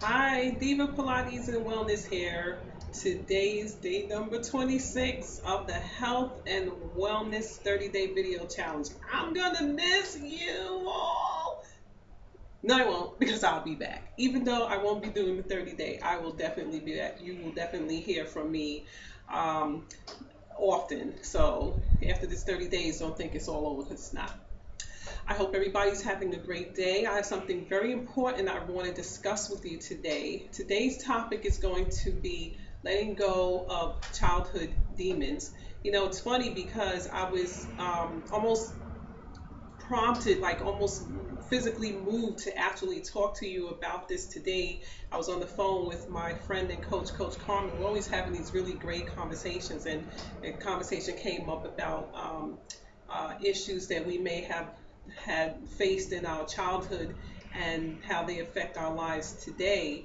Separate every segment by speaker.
Speaker 1: Hi, Diva Pilates and Wellness here. Today's day number 26 of the Health and Wellness 30-day video challenge. I'm gonna miss you all. No, I won't because I'll be back. Even though I won't be doing the 30-day, I will definitely be back. You will definitely hear from me um, often. So after this 30 days, don't think it's all over because it's not. I hope everybody's having a great day. I have something very important I want to discuss with you today. Today's topic is going to be letting go of childhood demons. You know, it's funny because I was almost prompted, like almost physically moved to actually talk to you about this today. I was on the phone with my friend and Coach Carmen. We're always having these really great conversations, and a conversation came up about issues that we may have had faced in our childhood and how they affect our lives today.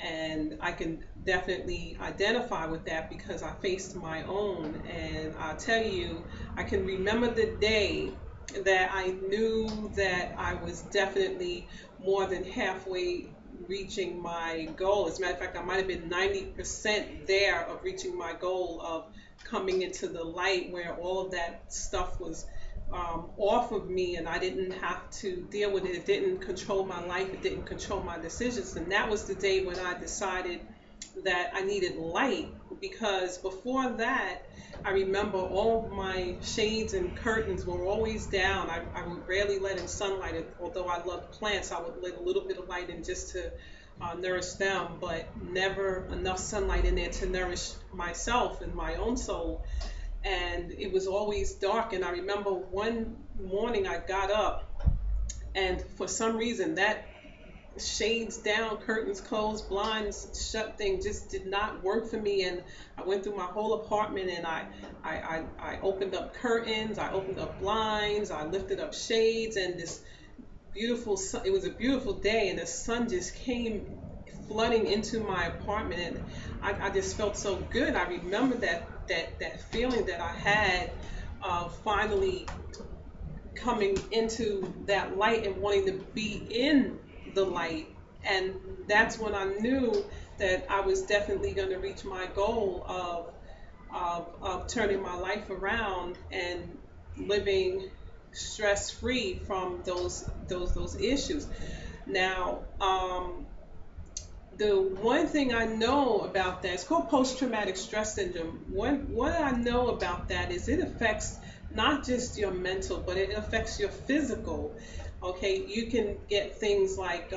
Speaker 1: And I can definitely identify with that because I faced my own. And I'll tell you, I can remember the day that I knew that I was definitely more than halfway reaching my goal. As a matter of fact, I might have been 90% there of reaching my goal of coming into the light where all of that stuff was off of me and I didn't have to deal with it. It didn't control my life. It didn't control my decisions. And that was the day when I decided that I needed light, because before that, I remember all of my shades and curtains were always down. I would rarely let in sunlight. Although I love plants, I would let a little bit of light in just to nourish them, but never enough sunlight in there to nourish myself and my own soul. And it was always dark. And I remember one morning I got up, and for some reason that shades down, curtains closed, blinds shut thing just did not work for me. And I went through my whole apartment and I opened up curtains, I opened up blinds, I lifted up shades, and this beautiful sun, it was a beautiful day, and the sun just came flooding into my apartment, and I just felt so good. I remember that feeling that I had of finally coming into that light and wanting to be in the light. And that's when I knew that I was definitely going to reach my goal of turning my life around and living stress free from those issues. Now, the one thing I know about that, it's called post-traumatic stress syndrome. What I know about that is it affects not just your mental, but it affects your physical. Okay, you can get things like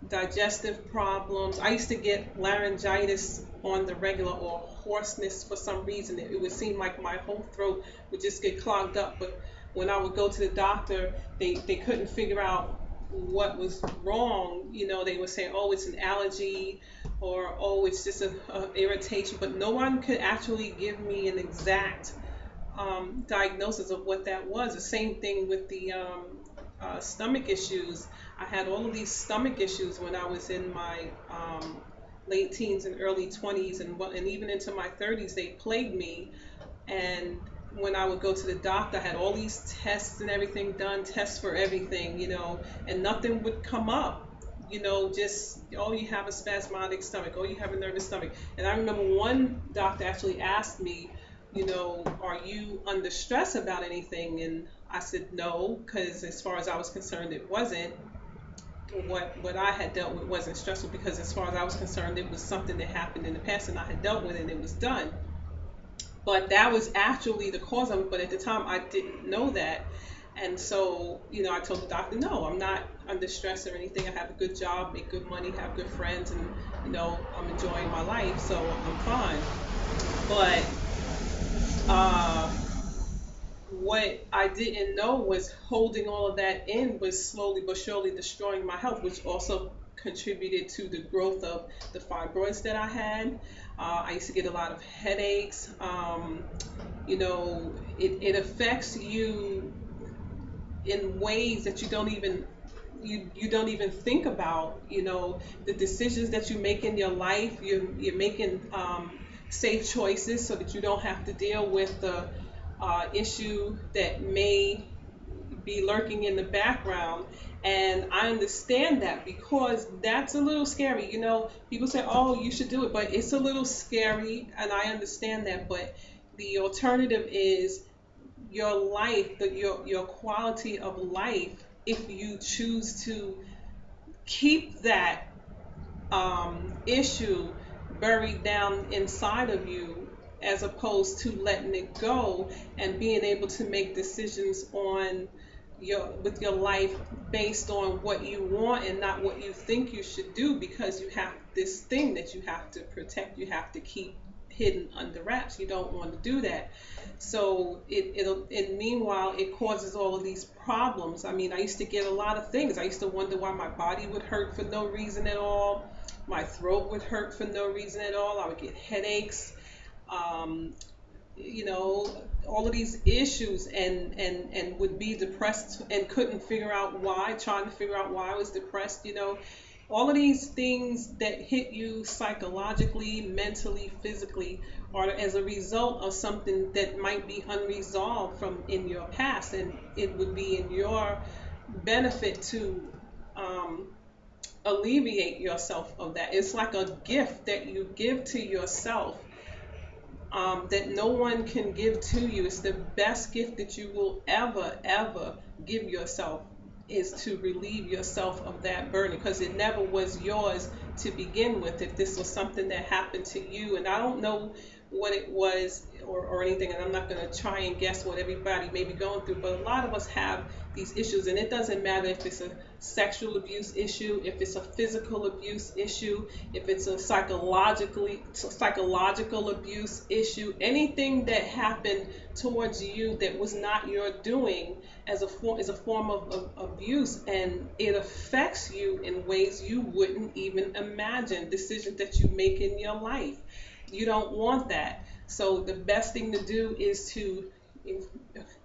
Speaker 1: digestive problems. I used to get laryngitis on the regular, or hoarseness for some reason. It would seem like my whole throat would just get clogged up. But when I would go to the doctor, they couldn't figure out what was wrong. You know, they would say, oh, it's an allergy, or oh, it's just a irritation. But no one could actually give me an exact diagnosis of what that was. The same thing with the stomach issues. I had all of these stomach issues when I was in my late teens and early 20s, and even into my 30s. They plagued me. And when I would go to the doctor, I had all these tests and everything done, tests for everything, and nothing would come up. Just, oh, you have a spasmodic stomach, oh, you have a nervous stomach. And I remember one doctor actually asked me, are you under stress about anything? And I said no, because as far as I was concerned, it wasn't. What I had dealt with wasn't stressful, because as far as I was concerned, it was something that happened in the past and I had dealt with it and it was done. But that was actually the cause of it. But at the time, I didn't know that. And so, I told the doctor, no, I'm not under stress or anything. I have a good job, make good money, have good friends, and, I'm enjoying my life, so I'm fine. But what I didn't know was holding all of that in was slowly but surely destroying my health, which also contributed to the growth of the fibroids that I had. I used to get a lot of headaches. It affects you in ways that you don't even think about. The decisions that you make in your life, you're making safe choices so that you don't have to deal with the issue that may be lurking in the background. And I understand that because that's a little scary. You know, people say, oh, you should do it, but it's a little scary, and I understand that. But the alternative is your life, your quality of life, if you choose to keep that issue buried down inside of you, as opposed to letting it go and being able to make decisions on with your life based on what you want and not what you think you should do, because you have this thing that you have to protect, you have to keep hidden under wraps. You don't want to do that. So and meanwhile it causes all of these problems. I mean, I used to get a lot of things. I used to wonder why my body would hurt for no reason at all. My throat would hurt for no reason at all. I would get headaches. Um, you know, all of these issues, and would be depressed and couldn't figure out why, trying to figure out why I was depressed. You know, all of these things that hit you psychologically, mentally, physically are as a result of something that might be unresolved from in your past, and it would be in your benefit to um, alleviate yourself of that. It's like a gift that you give to yourself, that no one can give to you. It's the best gift that you will ever give yourself, is to relieve yourself of that burden, because it never was yours to begin with. If this was something that happened to you, and I don't know what it was, or anything, and I'm not going to try and guess what everybody may be going through, but a lot of us have these issues, and it doesn't matter if it's a sexual abuse issue, if it's a physical abuse issue, if it's a psychological abuse issue, anything that happened towards you that was not your doing as a form is a form of abuse, and it affects you in ways you wouldn't even imagine. Decisions that you make in your life, you don't want that. So the best thing to do is to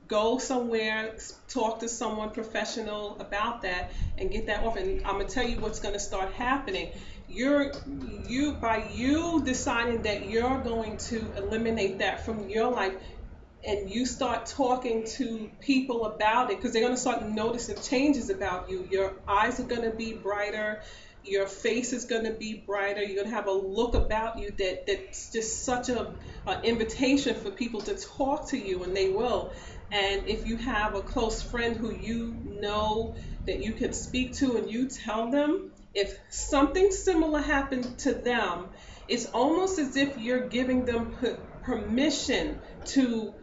Speaker 1: go somewhere, talk to someone professional about that, and get that off. And I'm gonna tell you what's gonna start happening. By you deciding that you're going to eliminate that from your life, and you start talking to people about it, because they're going to start noticing changes about you. Your eyes are going to be brighter, your face is going to be brighter, you're going to have a look about you that's just such a invitation for people to talk to you, and they will. And if you have a close friend who you know that you can speak to, and you tell them if something similar happened to them, it's almost as if you're giving them permission to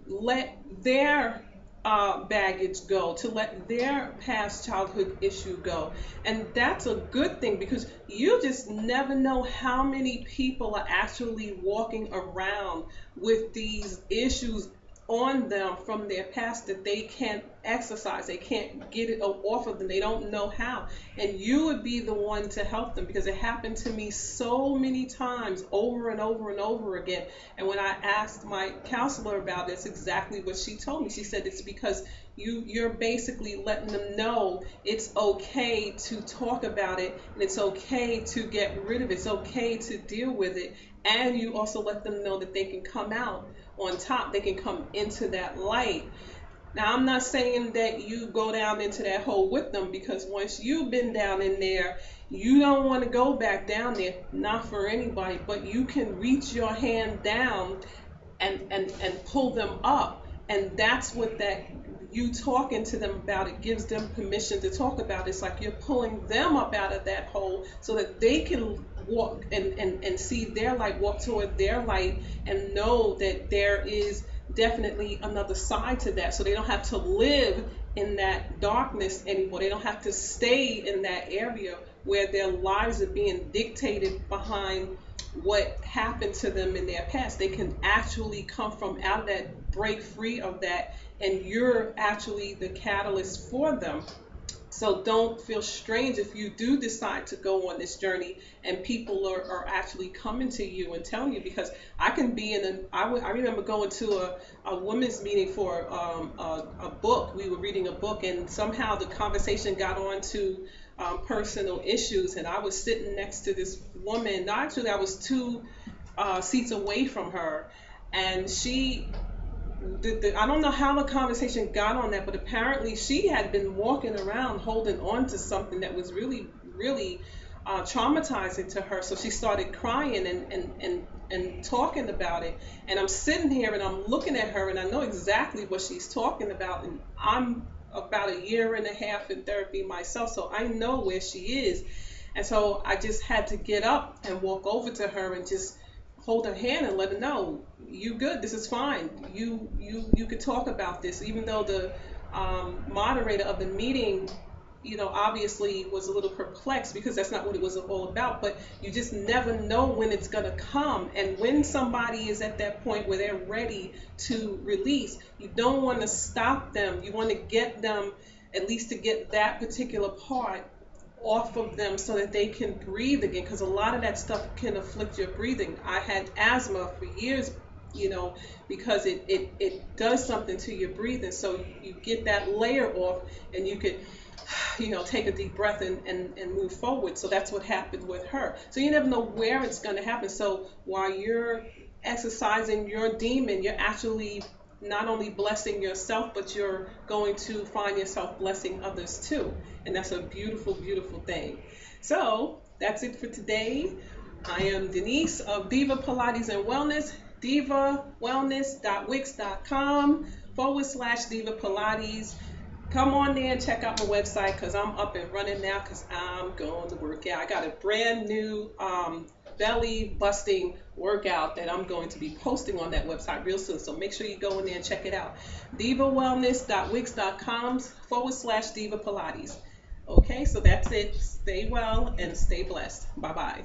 Speaker 1: let their baggage go, to let their past childhood issue go. And that's a good thing, because you just never know how many people are actually walking around with these issues on them from their past that they can't exercise, they can't get it off of them, they don't know how. And you would be the one to help them, because it happened to me so many times, over and over and over again. And when I asked my counselor about it, it's exactly what she told me. She said it's because you're basically letting them know it's okay to talk about it, and it's okay to get rid of it, it's okay to deal with it. And you also let them know that they can come out on top, they can come into that light. Now, I'm not saying that you go down into that hole with them, because once you've been down in there, you don't want to go back down there, not for anybody. But you can reach your hand down and pull them up. And that's what that you talking to them about it gives them permission to talk about. It's like you're pulling them up out of that hole so that they can walk and see their light, walk toward their light, and know that there is definitely another side to that. So they don't have to live in that darkness anymore. They don't have to stay in that area where their lives are being dictated behind what happened to them in their past. They can actually come from out of that, break free of that, and you're actually the catalyst for them. So don't feel strange if you do decide to go on this journey and people are actually coming to you and telling you, because I can be I remember going to a women's meeting for a book. We were reading a book, and somehow the conversation got on to personal issues, and I was sitting next to this woman. Actually, I was two seats away from her, and she I don't know how the conversation got on that, but apparently she had been walking around holding on to something that was really, really traumatizing to her. So she started crying and talking about it. And I'm sitting here and I'm looking at her and I know exactly what she's talking about. And I'm about a year and a half in therapy myself, so I know where she is. And so I just had to get up and walk over to her and just hold her hand and let her know, you good, this is fine, you could talk about this. Even though the moderator of the meeting, obviously was a little perplexed because that's not what it was all about. But you just never know when it's going to come, and when somebody is at that point where they're ready to release, you don't want to stop them. You want to get them at least to get that particular part off of them so that they can breathe again, because a lot of that stuff can afflict your breathing. I had asthma for years, because it does something to your breathing. So you get that layer off and you could take a deep breath and move forward. So that's what happened with her. So you never know where it's going to happen. So while you're exercising your demon, you're actually not only blessing yourself, but you're going to find yourself blessing others too. And that's a beautiful, beautiful thing. So that's it for today. I am Denise of Diva Pilates and Wellness, divawellness.wix.com/Diva Pilates. Come on there and check out my website, because I'm up and running now, because I'm going to work out. I got a brand new belly busting workout that I'm going to be posting on that website real soon. So make sure you go in there and check it out. divawellness.wix.com/Diva Pilates. Okay, so that's it. Stay well and stay blessed. Bye-bye.